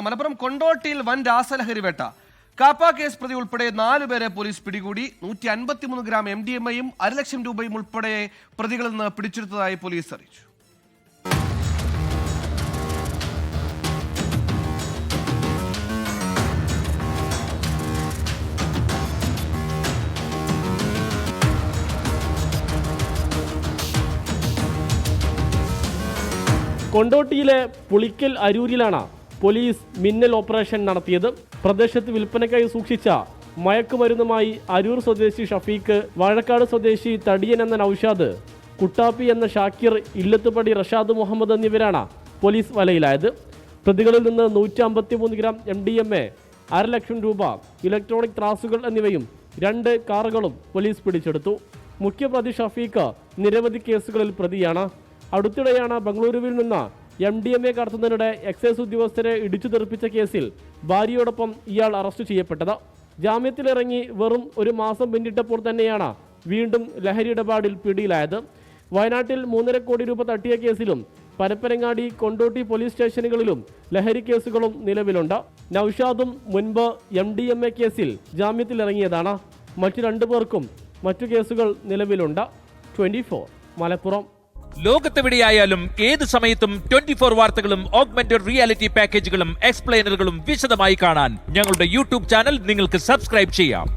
മലപ്പുറം കൊണ്ടോട്ടിയിൽ വൻ രാസലഹരി വേട്ട. കാപ്പ കേസ് പ്രതി ഉൾപ്പെടെ 4 പേരെ പോലീസ് പിടികൂടി. 153 ഗ്രാം MDMA-യും 1 ലക്ഷം രൂപയും ഉൾപ്പെടെ പ്രതികളിൽ നിന്ന് പിടിച്ചെടുത്തതായി പോലീസ് അറിയിച്ചു. കൊണ്ടോട്ടിയിലെ പുളിക്കൽ അരൂരിലാണ് പോലീസ് മിന്നൽ ഓപ്പറേഷൻ നടത്തിയത്. പ്രദേശത്ത് വിൽപ്പനയ്ക്കായി സൂക്ഷിച്ച മയക്കുമരുന്നുമായി അരൂർ സ്വദേശി ഷഫീഖ്, വാഴക്കാട് സ്വദേശി തടിയൻ എന്ന നൌഷാദ്, കുട്ടാപ്പി എന്ന ഷാക്കിർ, ഇല്ലത്തുപടി റഷാദ് മുഹമ്മദ് എന്നിവരാണ് പോലീസ് വലയിലായത്. പ്രതികളിൽ നിന്ന് 153 ഗ്രാം MDMA, 1 ലക്ഷം രൂപ, ഇലക്ട്രോണിക് ത്രാസുകൾ എന്നിവയും 2 കാറുകളും പോലീസ് പിടിച്ചെടുത്തു. മുഖ്യപ്രതി ഷഫീഖ് നിരവധി കേസുകളിൽ പ്രതിയാണ്. അടുത്തിടെയാണ് ബംഗളൂരുവിൽ നിന്ന് MDMA കടത്തുന്നതിനിടെ എക്സൈസ് ഉദ്യോഗസ്ഥരെ ഇടിച്ചു തെറിപ്പിച്ച കേസിൽ ഭാര്യയോടൊപ്പം ഇയാൾ അറസ്റ്റ് ചെയ്യപ്പെട്ടത്. ജാമ്യത്തിലിറങ്ങി വെറും 1 മാസം പിന്നിട്ടപ്പോൾ തന്നെയാണ് വീണ്ടും ലഹരി ഇടപാടിൽ പിടിയിലായത്. വയനാട്ടിൽ 3.5 കോടി രൂപ തട്ടിയ കേസിലും പരപ്പനങ്ങാടി, കൊണ്ടോട്ടി പോലീസ് സ്റ്റേഷനുകളിലും ലഹരി കേസുകളും നിലവിലുണ്ട്. നൌഷാദും മുൻപ് MDMA കേസിൽ ജാമ്യത്തിലിറങ്ങിയതാണ്. മറ്റു 2 പേർക്കും മറ്റു കേസുകൾ നിലവിലുണ്ട്. 24 മലപ്പുറം. ലോകത്തെവിടെയായാലും ഏത് സമയത്തും 24 വാർത്തകളും ഓഗ്മെന്റഡ് റിയാലിറ്റി പാക്കേജുകളും എക്സ്പ്ലെയിനറുകളും വിശദമായി കാണാൻ ഞങ്ങളുടെ YouTube ചാനൽ നിങ്ങൾക്ക് സബ്സ്ക്രൈബ് ചെയ്യാം.